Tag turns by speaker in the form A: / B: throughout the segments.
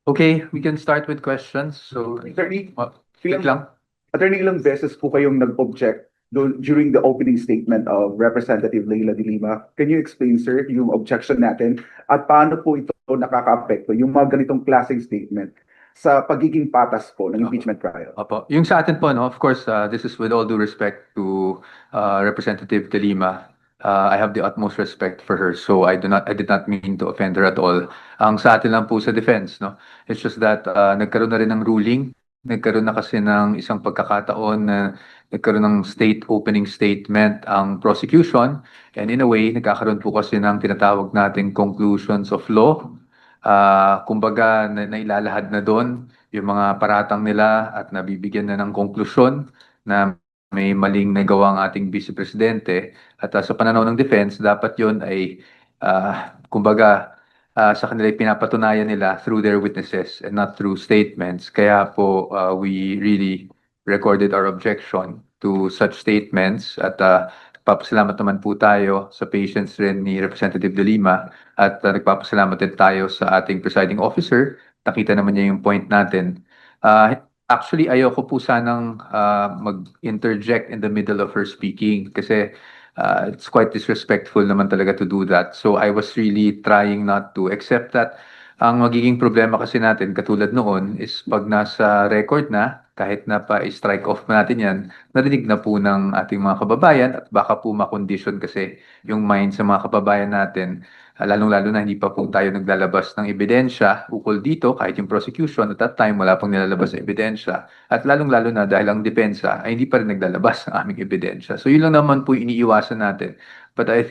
A: Okay, we can start with questions. So,
B: Attorney,
A: wait
B: ilang,
A: lang.
B: attorney, ilang beses po kayong nag-object during the opening statement of Representative Leila de Lima. Can you explain, sir, yung objection natin at paano po ito nakaka-apekto yung mga ganitong klaseng statement sa pagiging patas po ng impeachment trial?
A: Opo. Yung sa atin po, no, of course, this is with all due respect to Representative De Lima. I have the utmost respect for her, so I did not mean to offend her at all. Ang sa atin lang po sa defense, no, it's just that nagkaroon na rin ng ruling, nagkaroon na kasi ng isang pagkakataon na nagkaroon ng state opening statement ang prosecution, and in a way, nagkakaroon po kasi ng tinatawag nating conclusions of law. Kumbaga, nailalahad na doon yung mga paratang nila at nabibigyan na ng konklusyon na may maling nagawa ang ating Vice Presidente. At sa pananaw ng defense, dapat yon ay, kumbaga, sa kanila pinapatunayan nila through their witnesses and not through statements. Kaya po, we really recorded our objection to such statements at nagpapasalamat naman po tayo sa patience rin ni Representative De Lima at nagpapasalamat din tayo sa ating presiding officer. Nakita naman niya yung point natin. Actually, ayoko po sanang mag-interject in the middle of her speaking kasi it's quite disrespectful naman talaga to do that. So I was really trying not to, except that ang magiging problema kasi natin, katulad noon, is pag nasa record na, kahit na pa-strike off natin yan, narinig na po ng ating mga kababayan at baka po makondisyon kasi yung mind sa mga kababayan natin, lalong-lalo na hindi pa po tayo naglalabas ng ebidensya ukol dito, kahit yung prosecution, at that time wala pang nilalabas na ebidensya. At lalong-lalo na dahil ang depensa ay hindi pa rin naglalabas ng aming ebidensya. So yun lang naman po iniiwasan natin. But I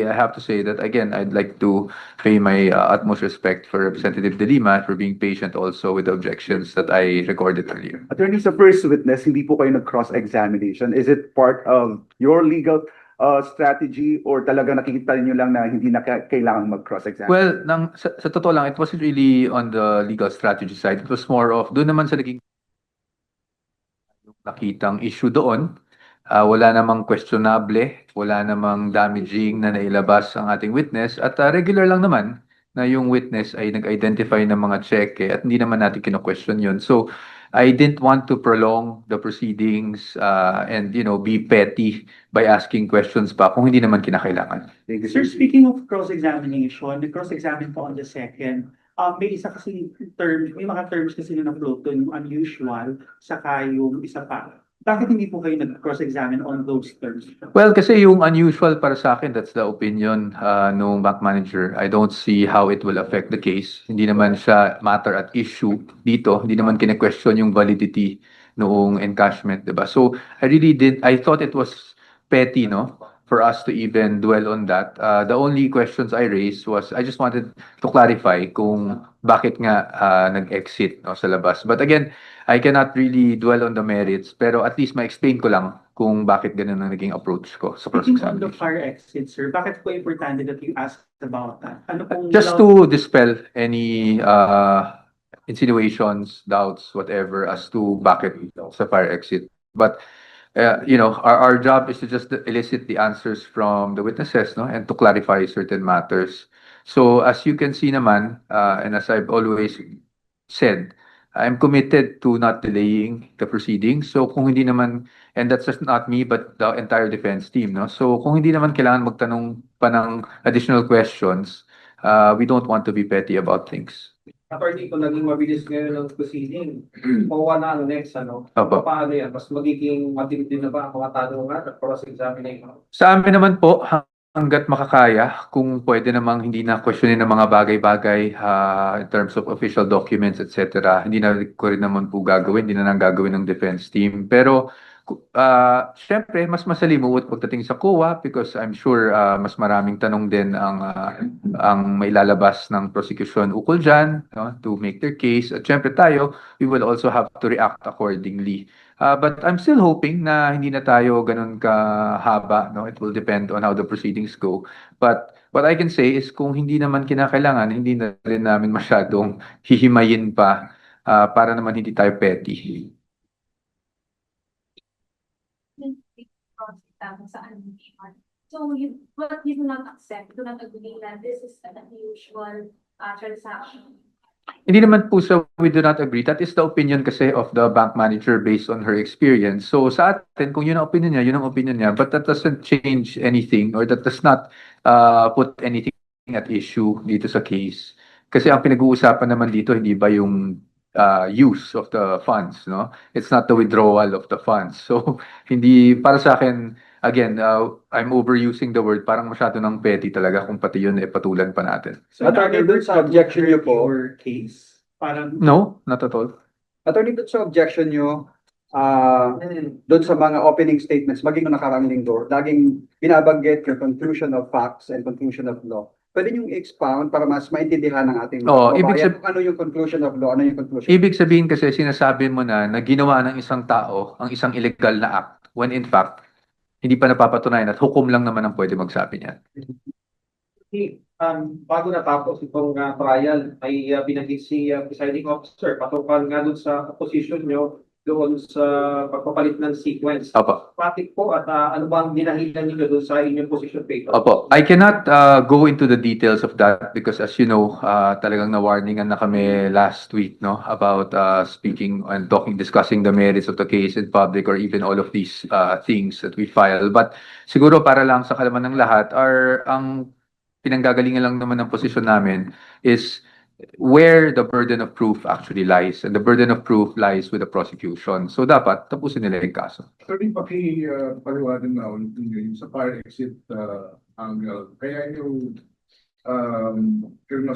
A: have to say that again, I'd like to pay my utmost respect for Representative De Lima for being patient also with the objections that I recorded earlier.
B: Attorney, sa first witness, hindi po kayo nag-cross-examination. Is it part of your legal strategy or talaga nakikita niyo lang na hindi na kailangan mag-cross-examine?
A: Well, sa totoo lang, it wasn't really on the legal strategy side. It was more of, doon naman sa naging nakitang issue doon. Wala namang questionable, wala namang damaging na nailabas ang ating witness at regular lang naman na yung witness ay nag-identify ng mga cheque at hindi naman natin kino-question yun. So, I didn't want to prolong the proceedings and be petty by asking questions pa kung hindi naman kinakailangan.
B: Thank you,
C: Sir,
B: sir.
C: speaking of cross-examination, nag-cross-examine po on the second. May isa kasi term, may mga terms kasi na na-float doon, yung unusual, saka yung isa pa. Bakit hindi po kayo nag-cross-examine on those terms?
A: Well, kasi yung unusual para sa akin, that's the opinion nung bank manager. I don't see how it will affect the case. Hindi naman siya matter at issue dito. Hindi naman kine-question yung validity noong encashment, diba? So, I thought it was petty, no? For us to even dwell on that. The only questions I raised was, I just wanted to clarify kung bakit nga nag-exit, no, sa labas. But again, I cannot really dwell on the merits, pero at least ma-explain ko lang kung bakit ganun ang naging approach ko sa
C: Speaking on the
A: cross-examination.
C: fire exit, sir, bakit po importante that you asked about that? Ano pong
A: Just to dispel any insinuations, doubts, whatever, as to bakit sa fire exit. But our job is to just elicit the answers from the witnesses, no, and to clarify certain matters. So as you can see naman, and as I've always said, I'm committed to not delaying the proceedings. So kung hindi naman, and that's just not me, but the entire defense team, no? So kung hindi naman kailangan magtanong pa ng additional questions, we don't want to be petty about things.
D: Attorney, kung naging mabilis ngayon ang proceeding, mawa na ang next,
A: Opo.
D: paano yan? Mas magiging matindi na ba ang mga tanungan at cross-examination?
A: Sa amin naman po, hanggat makakaya, kung pwede namang hindi na questionin ng mga bagay-bagay in terms of official documents, etc. Hindi na ko rin naman po gagawin, hindi na nang gagawin ng defense team. Pero syempre, mas masalimuot pagdating sa COA because I'm sure mas maraming tanong din ang mailalabas ng prosecution ukol dyan, no, to make their case. At syempre tayo, we will also have to react accordingly. But I'm still hoping na hindi na tayo ganun kahaba, no? It will depend on how the proceedings go. But what I can say is kung hindi naman kinakailangan, hindi na rin namin masyadong hihimayin pa para naman hindi tayo petty.
E: Sa animation. So what you do not accept, do not agree that this is an unusual transaction.
A: Hindi naman po sa we do not agree. That is the opinion kasi of the bank manager based on her experience. So sa atin, kung yun ang opinion niya, yun ang opinion niya. But that doesn't change anything or that does not put anything at issue dito sa case. Kasi ang pinag-uusapan naman dito, hindi ba yung use of the funds, no? It's not the withdrawal of the funds. So hindi, para sa akin, again, I'm overusing the word, parang masyado ng petty talaga kung pati yun patulan pa natin.
C: So,
F: Attorney, dun sa objection niyo po,
C: your case, parang
A: No, not at all.
F: attorney, dun sa objection nyo, dun sa mga opening statements, maging nung nakaraang linggo, laging binabanggit yung conclusion of facts and conclusion of law. Pwede nyo i-expound para mas maintindihan ng ating
A: Oo,
F: mga
A: ibig
F: kababayan kung ano yung conclusion of law, ano yung conclusion.
A: Ibig sabihin kasi sinasabi mo na ginawa ng isang tao ang isang illegal na act when in fact, hindi pa napapatunayan at hukom lang naman ang pwede magsabi niyan.
D: Bago natapos itong trial, ay binanggit si presiding officer patungkol nga doon sa position nyo doon sa pagpapalit ng sequence.
A: Opo.
D: Patik po at ano bang dinahilan niyo doon sa inyong position paper?
A: Opo. I cannot go into the details of that because as you know, talagang na-warningan na kami last week, no, about speaking and discussing the merits of the case in public or even all of these things that we file. But siguro para lang sa kalaman ng lahat, ang pinanggagalingan lang naman ng posisyon namin is where the burden of proof actually lies. And the burden of proof lies with the prosecution. So dapat tapusin nila yung kaso.
G: Sorry, paliwanag na ulit ninyo yung sa fire exit angle. Kaya yung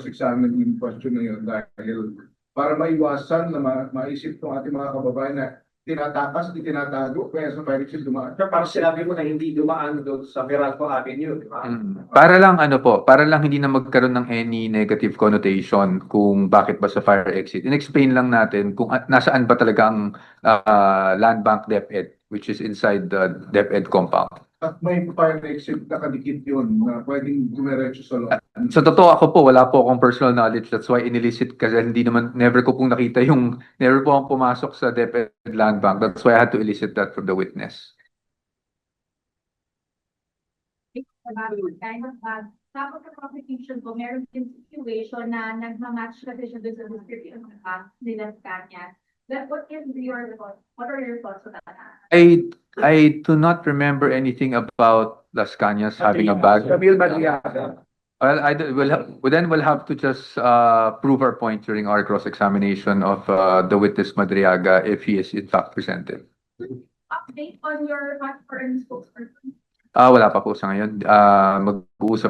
G: examine yung question na yun dahil para maiwasan na maisip ng ating mga kababayan na tinatakas, di tinatago, kaya sa fire exit dumaan.
D: Pero parang sinabi mo na hindi dumaan doon sa Meralco Avenue, di ba?
A: Para lang para lang hindi na magkaroon ng any negative connotation kung bakit ba sa fire exit. In-explain lang natin kung nasaan ba talaga ang land bank DepEd, which is inside the DepEd compound.
G: At may fire exit nakadikit yun na pwedeng dumiretso sa loob.
A: Sa totoo ako po, wala po akong personal knowledge. That's why inilisted kasi never ko pong nakita never po akong pumasok sa DepEd land bank. That's why I had to elicit that from the witness.
E: kind of tapos sa prosecution ko, meron din situation na nagmamatch kasi siya doon sa description ng past nila Scania. But what are your thoughts on that?
A: I do not remember anything about Las Cañas having a bag.
B: Camille Madriaga.
A: Well, we'll have to just prove our point during our cross-examination of the witness Madriaga if he is in fact presented.
E: Update on your foreign spokesperson?
A: Wala pa po sa ngayon.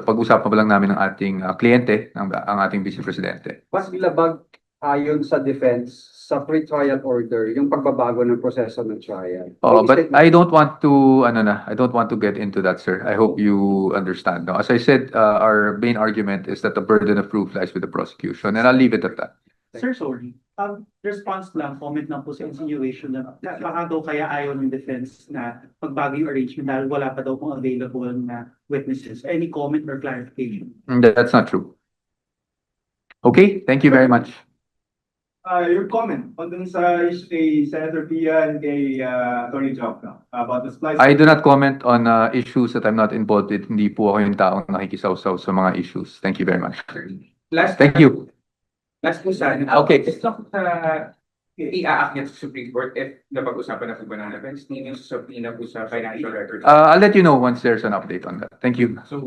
A: Pag-usapan pa lang namin ng ating kliyente, ang ating vice presidente.
F: Mas ilabag ayon sa defense sa pre-trial order yung pagbabago ng proseso ng trial.
A: But I don't want to get into that, sir. I hope you understand. No? As I said, our main argument is that the burden of proof lies with the prosecution, and I'll leave it at that.
C: Sir, sorry. Response lang, comment lang po sa insinuation na baka daw kaya ayaw ng defense na pagbago yung arrangement dahil wala pa daw pong available na witnesses. Any comment or clarification?
A: That's not true. Okay, thank you very much.
H: Your comment on dun sa kay Senator Pia and kay Attorney Job about the splice.
A: I do not comment on issues that I'm not involved with. Hindi po ako yung taong nakikisawsaw sa mga issues. Thank you very much. Thank you.
I: Last po sana.
A: Okay.
I: Gusto ko sa i-aakyat sa Supreme Court if napag-usapan na po ba ng defense team yung sa subpoena po sa financial records.
A: I'll let you know once there's an update on that. Thank you.
I: So,